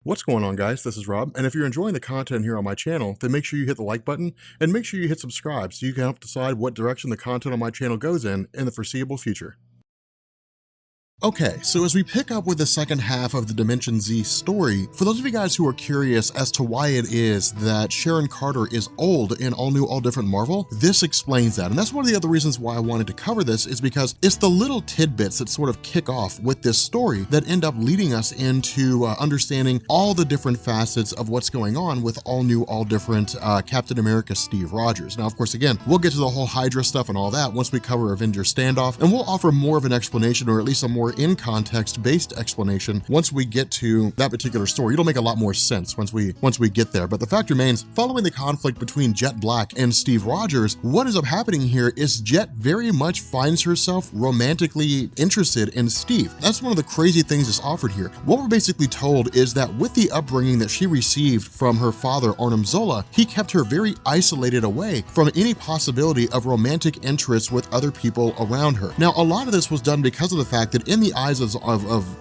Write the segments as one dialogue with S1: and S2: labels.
S1: What's going on, guys? This is Rob, and if you're enjoying the content here on my channel, then make sure you hit the like button and make sure you hit subscribe so you can help decide what direction the content on my channel goes in the foreseeable future. Okay, so as we pick up with the second half of the Dimension Z story, for those of you guys who are curious as to why it is that Sharon Carter is old in All New, All Different Marvel, this explains that. And that's one of the other reasons why I wanted to cover this, is because it's the little tidbits that sort of kick off with this story that end up leading us into understanding all the different facets of what's going on with All New, All Different Captain America Steve Rogers. Now, of course, again, we'll get to the whole Hydra stuff and all that once we cover Avengers Standoff, and we'll offer more of an explanation, or at least a more in context based explanation once we get to that particular story. It'll make a lot more sense once we get there. But the fact remains, following the conflict between Jet Black and Steve Rogers, what ends up happening here is Jet very much finds herself romantically interested in Steve. That's one of the crazy things that's offered here. What we're basically told is that with the upbringing that she received from her father, Arnim Zola, he kept her very isolated away from any possibility of romantic interests with other people around her. Now, a lot of this was done because of the fact that in the eyes of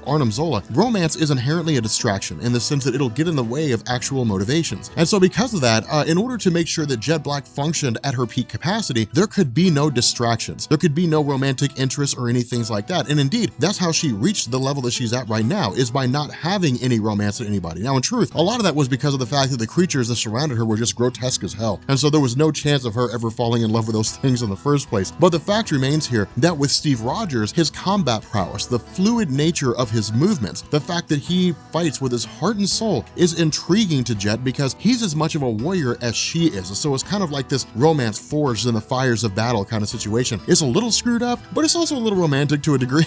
S1: Arnim Zola, romance is inherently a distraction in the sense that it'll get in the way of actual motivations. And so because of that, in order to make sure that Jet Black functioned at her peak capacity, there could be no distractions. There could be no romantic interests or anything like that. And indeed, that's how she reached the level that she's at right now, is by not having any romance with anybody. Now, in truth, a lot of that was because of the fact that the creatures that surrounded her were just grotesque as hell. And so there was no chance of her ever falling in love with those things in the first place. But the fact remains here that with Steve Rogers, his combat prowess, the fluid nature of his movements, the fact that he fights with his heart and soul is intriguing to Jet because he's as much of a warrior as she is. So it's kind of like this romance forged in the fires of battle kind of situation. It's a little screwed up, but it's also a little romantic to a degree.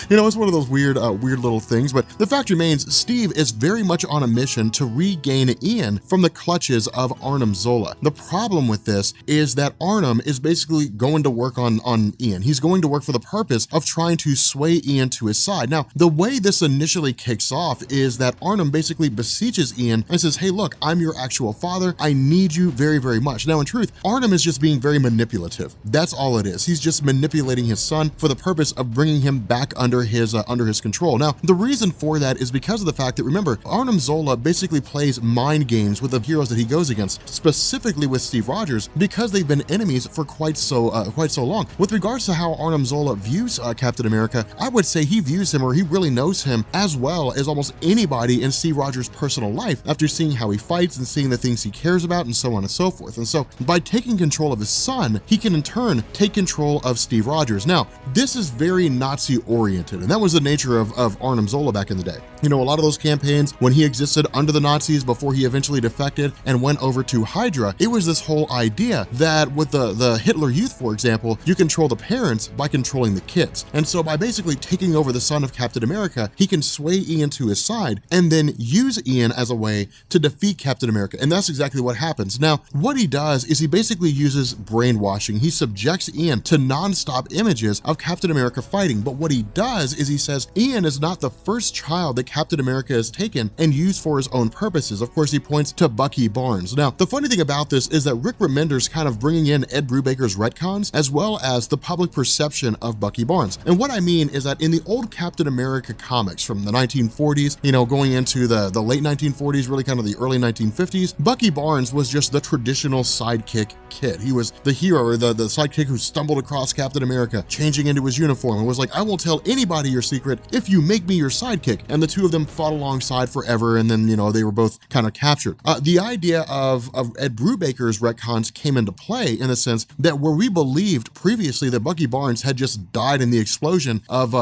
S1: You know, it's one of those weird little things, but the fact remains, Steve is very much on a mission to regain Ian from the clutches of Arnim Zola. The problem with this is that Arnim is basically going to work on Ian. He's going to work for the purpose of trying to sway Ian to his side. Now, the way this initially kicks off is that Arnim basically beseeches Ian and says, hey, look, I'm your actual father. I need you very, very much. Now, in truth, Arnim is just being very manipulative. That's all it is. He's just manipulating his son for the purpose of bringing him back under his control. Now, the reason for that is because of the fact that, remember, Arnim Zola basically plays mind games with the heroes that he goes against, specifically with Steve Rogers, because they've been enemies for quite so long. With regards to how Arnim Zola views Captain America, I would say he views him, or he really knows him as well as almost anybody in Steve Rogers' personal life, after seeing how he fights and seeing the things he cares about and so on and so forth. And so by taking control of his son, he can in turn take control of Steve Rogers. Now, this is very Nazi oriented, and that was the nature of Arnim Zola back in the day. You know, a lot of those campaigns when he existed under the Nazis before he eventually defected and went over to Hydra, it was this whole idea that with the Hitler Youth, for example, you control the parents by controlling the kids. And so by basically taking over the son of Captain America, he can sway Ian to his side and then use Ian as a way to defeat Captain America. And that's exactly what happens. Now, what he does is he basically uses brainwashing. He subjects Ian to non-stop images of Captain America fighting. But what he does is he says Ian is not the first child that Captain America has taken and used for his own purposes. Of course, he points to Bucky Barnes. Now, the funny thing about this is that Rick Remender's kind of bringing in Ed Brubaker's retcons, as well as the public perception of Bucky Barnes. And what I mean is that in the old Captain America comics from the 1940s, you know, going into the late 1940s, really kind of the early 1950s, Bucky Barnes was just the traditional sidekick kid. He was the hero, or the sidekick who stumbled across Captain America, changing into his uniform, and was like, I won't tell anybody your secret if you make me your sidekick. And the two of them fought alongside forever, and then, you know, they were both kind of captured. The idea of Ed Brubaker's retcons came into play in the sense that where we believed previously that Bucky Barnes had just died in the explosion of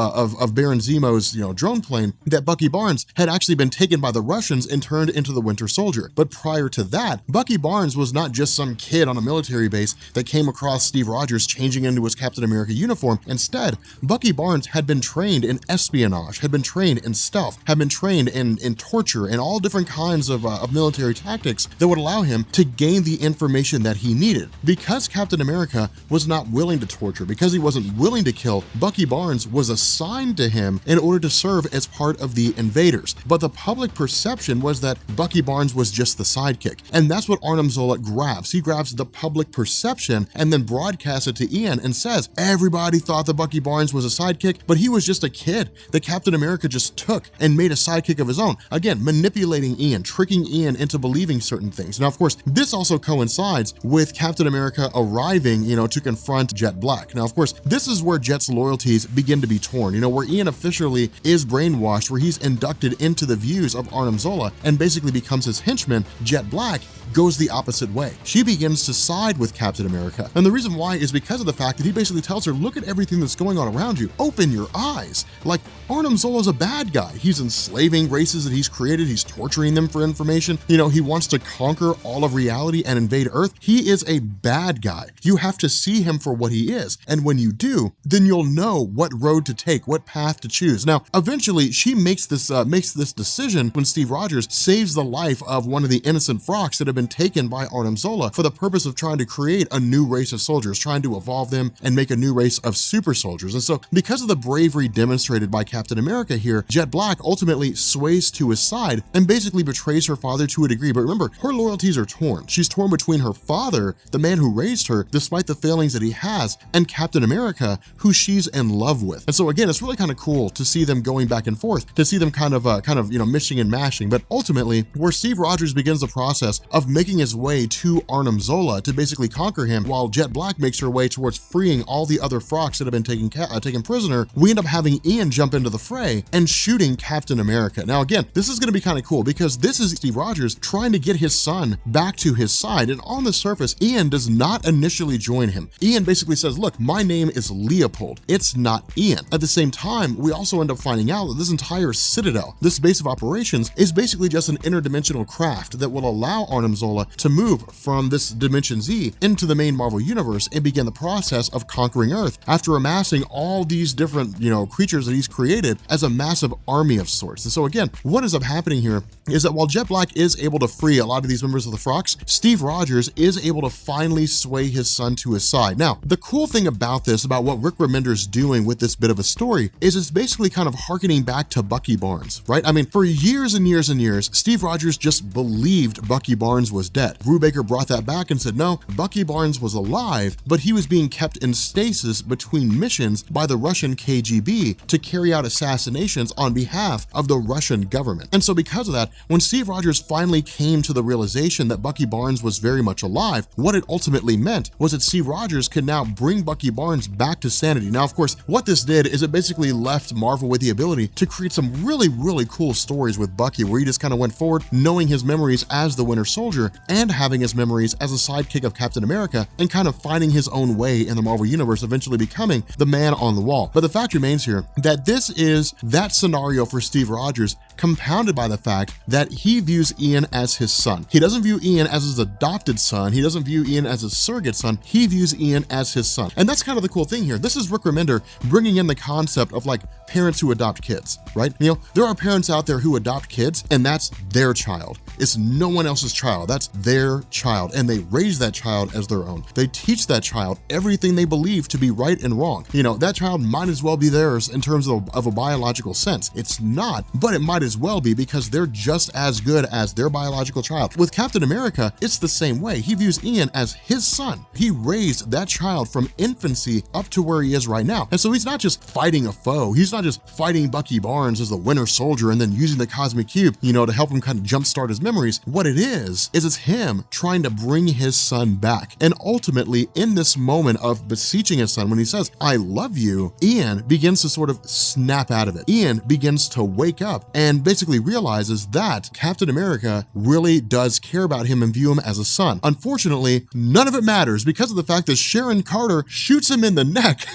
S1: Baron Zemo's, you know, drone plane, that Bucky Barnes had actually been taken by the Russians and turned into the Winter Soldier. But prior to that, Bucky Barnes was not just some kid on a military base that came across Steve Rogers changing into his Captain America uniform. Instead, Bucky Barnes had been trained in espionage, had been trained in stealth, had been trained in torture and all different kinds of military tactics that would allow him to gain the information that he needed. Because Captain America was not willing to torture, because he wasn't willing to kill, Bucky Barnes Barnes was assigned to him in order to serve as part of the invaders. But the public perception was that Bucky Barnes was just the sidekick. And that's what Arnim Zola grabs. He grabs the public perception and then broadcasts it to Ian and says, everybody thought that Bucky Barnes was a sidekick, but he was just a kid that Captain America just took and made a sidekick of his own. Again, manipulating Ian, tricking Ian into believing certain things. Now, of course, this also coincides with Captain America arriving, to confront Jet Black. Now, of course, this is where Jet's loyalties begin to be torn, where Ian officially is brainwashed, where he's inducted into the views of Arnim Zola and basically becomes his henchman. Jet Black goes the opposite way. She begins to side with Captain America. And the reason why is because of the fact that he basically tells her, look at everything that's going on around you. Open your eyes. Like, Arnim Zola's a bad guy. He's enslaving races that he's created. He's torturing them for information. He wants to conquer all of reality and invade Earth. He is a bad guy. You have to see him for what he is. And when you do, then you'll know what road to take, what path to choose. Now, eventually, she makes this decision when Steve Rogers saves the life of one of the innocent Frocks that have been taken by Arnim Zola for the purpose of trying to create a new race of soldiers, trying to evolve them and make a new race of super soldiers. And so because of the bravery demonstrated by Captain America here, Jet Black ultimately sways to his side and basically betrays her father to a degree. But remember, her loyalties are torn. She's torn between her father, the man who raised her, despite the failings that he has, and Captain America, who she's in love with. And so again, it's really kind of cool to see them going back and forth, to see them kind of mishing and mashing. But ultimately, where Steve Rogers begins the process of making his way to Arnim Zola to basically conquer him, while Jet Black makes her way towards freeing all the other Frocks that have been taken prisoner, we end up having Ian jump into the fray and shooting Captain America. Now again, this is going to be kind of cool because this is Steve Rogers trying to get his son back to his side, and on the surface, Ian does not initially join him. Ian basically says, look, my name is Leopold. It's not Ian. At the same time, we also end up finding out that this entire Citadel, this base of operations, is basically just an interdimensional craft that will allow Arnim Zola to move from this Dimension Z into the main Marvel Universe and begin the process of conquering Earth after amassing all these different, creatures that he's created as a massive army of sorts. And so again, what ends up happening here is that while Jet Black is able to free a lot of these members of the Frocks, Steve Rogers is able to finally sway his son to his side. Now, the cool thing about this, about what Rick Remender's doing with this bit of a story, is it's basically kind of harkening back to Bucky Barnes, right? I mean, for years and years and years, Steve Rogers just believed Bucky Barnes was dead. Brubaker brought that back and said, no, Bucky Barnes was alive, but he was being kept in stasis between missions by the Russian KGB to carry out assassinations on behalf of the Russian government. And so because of that, when Steve Rogers finally came to the realization that Bucky Barnes was very much alive, what it ultimately meant was that Steve Rogers could now bring Bucky Barnes back to sanity. Now, of course, what this did is it basically left Marvel with the ability to create some really, really cool stories with Bucky, where he just kind of went forward knowing his memories as the Winter Soldier and having his memories as a sidekick of Captain America and kind of finding his own way in the Marvel Universe, eventually becoming the man on the wall. But the fact remains here that this is that scenario for Steve Rogers, compounded by the fact that he views Ian as his son. He doesn't view Ian as his adopted son. He doesn't view Ian as his surrogate son. He views Ian as his son. And that's kind of the cool thing here. This is Rick Remender bringing in the concept of like parents who adopt kids, right? There are parents out there who adopt kids and that's their child. It's no one else's child. That's their child. And they raise that child as their own. They teach that child everything they believe to be right and wrong. That child might as well be theirs in terms of a biological sense. It's not, but it might as well be because they're just as good as their biological child. With Captain America, it's the same way. He views Ian as his son. He raised that child from infancy up to where he is right now. And so he's not just fighting a foe. He's not just fighting Bucky Barnes as the Winter Soldier and then using the Cosmic Cube, to help him kind of jumpstart his memories. What it is it's him trying to bring his son back. And ultimately, in this moment of beseeching his son, when he says, I love you, Ian begins to sort of snap out of it. Ian begins to wake up and basically realizes that Captain America really does care about him and view him as a son. Unfortunately, none of it matters because of the fact that Sharon Carter shoots him in the neck.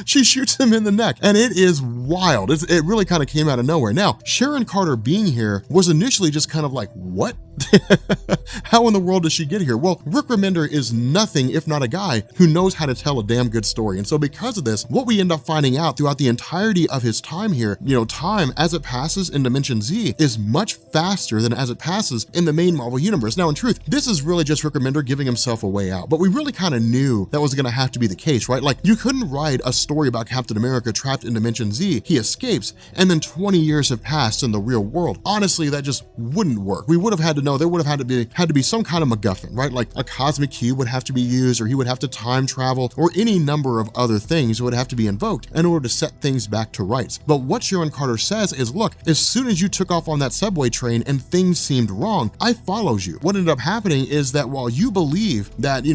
S1: She shoots him in the neck, and it is wild. It really kind of came out of nowhere. Now, Sharon Carter being here was initially just kind of like, what? How in the world did she get here? Well, Rick Remender is nothing if not a guy who knows how to tell a damn good story. And so because of this, what we end up finding out throughout the entirety of his time here, time as it passes passes in Dimension Z is much faster than as it passes in the main Marvel universe. Now, in truth, this is really just Rick Remender giving himself a way out, but we really kind of knew that was gonna have to be the case, right? Like, you couldn't write a story about Captain America trapped in Dimension Z, he escapes, and then 20 years have passed in the real world. Honestly, that just wouldn't work. We would have had to know, there would have had to be some kind of MacGuffin, right? Like a cosmic cube would have to be used, or he would have to time travel, or any number of other things would have to be invoked in order to set things back to rights. But what Sharon Carter says is, look, as soon as you took off on that subway train and things seemed wrong, I followed you. What ended up happening is that while you believe that,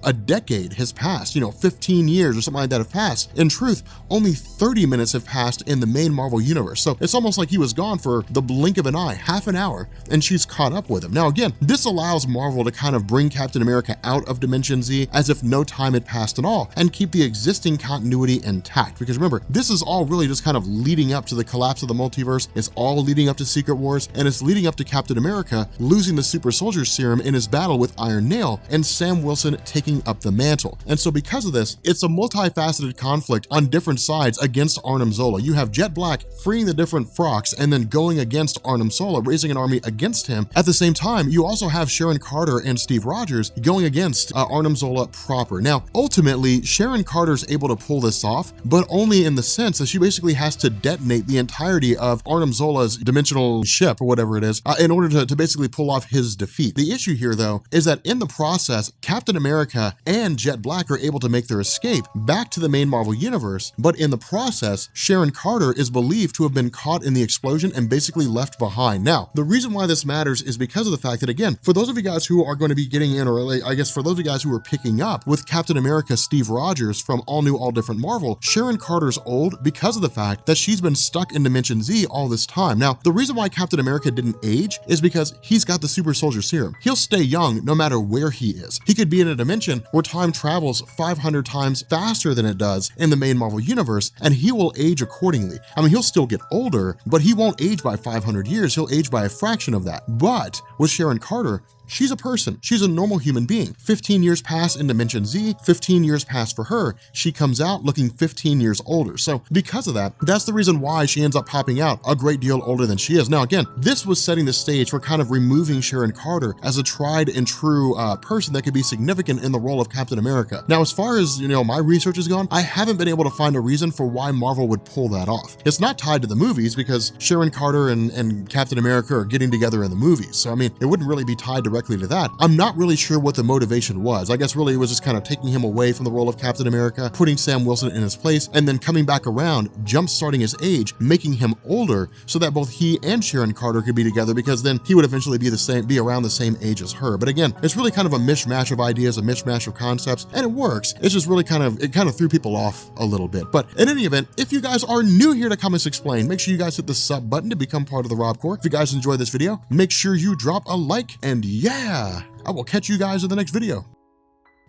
S1: a decade has passed, 15 years or something like that have passed, in truth, only 30 minutes have passed in the main Marvel universe. So it's almost like he was gone for the blink of an eye, half an hour, and she's caught up with him. Now, again, this allows Marvel to kind of bring Captain America out of Dimension Z as if no time had passed at all and keep the existing continuity intact. Because remember, this is all really just kind of leading up to the collapse of the multiverse. It's all leading up to Secret Wars, and it's leading up to Captain America losing the super soldier serum in his battle with Iron Nail and Sam Wilson taking up the mantle. And so because of this, it's a multifaceted conflict on different sides against Arnim Zola. You have Jet Black freeing the different Frocks and then going against Arnim Zola, raising an army against him. At the same time, you also have Sharon Carter and Steve Rogers going against Arnim Zola proper. Now, ultimately, Sharon Carter's able to pull this off, but only in the sense that she basically has to detonate the entirety of Arnim Zola's dimensional ship, or whatever it is, in order to basically pull off his defeat. The issue here, though, is that in the process, Captain America and Jet Black are able to make their escape back to the main Marvel universe, but in the process, Sharon Carter is believed to have been caught in the explosion and basically left behind. Now, the reason why this matters is because of the fact that, again, for those of you guys who are going to be getting in, or I guess for those of you guys who are picking up with Captain America Steve Rogers from All New, All Different Marvel, Sharon Carter's old because of the fact that she's been stuck in Dimension Z all this time. Now, the reason why Captain America didn't age is because he's got the super soldier serum. He'll stay young no matter where he is. He could be in a dimension where time travels 500 times faster than it does in the main Marvel universe, and he will age accordingly. I mean, he'll still get older, but he won't age by 500 years. He'll age by a fraction of that. But with Sharon Carter, she's a person. She's a normal human being. 15 years pass in Dimension Z, 15 years pass for her. She comes out looking 15 years older. So because of that, that's the reason why she ends up popping out a great deal older than she is. Now, again, this was setting the stage for kind of removing Sharon Carter as a tried and true person that could be significant in the role of Captain America. Now, as far as, my research has gone, I haven't been able to find a reason for why Marvel would pull that off. It's not tied to the movies because Sharon Carter and Captain America are getting together in the movies. So, I mean, it wouldn't really be tied directly to that. I'm not really sure what the motivation was. I guess really it was just kind of taking him away from the role of Captain America, putting Sam Wilson in his place, and then coming back around, jump-starting his age, making him older so that both he and Sharon Carter could be together, because then he would eventually be around the same age as her. But again, it's really kind of a mishmash of ideas, a mishmash of concepts, and it works. It's just really kind of threw people off a little bit. But in any event, if you guys are new here to Comics Explained, make sure you guys hit the sub button to become part of the Rob Corps. If you guys enjoyed this video, make sure you drop a like, and yeah, I will catch you guys in the next video.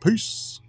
S1: Peace.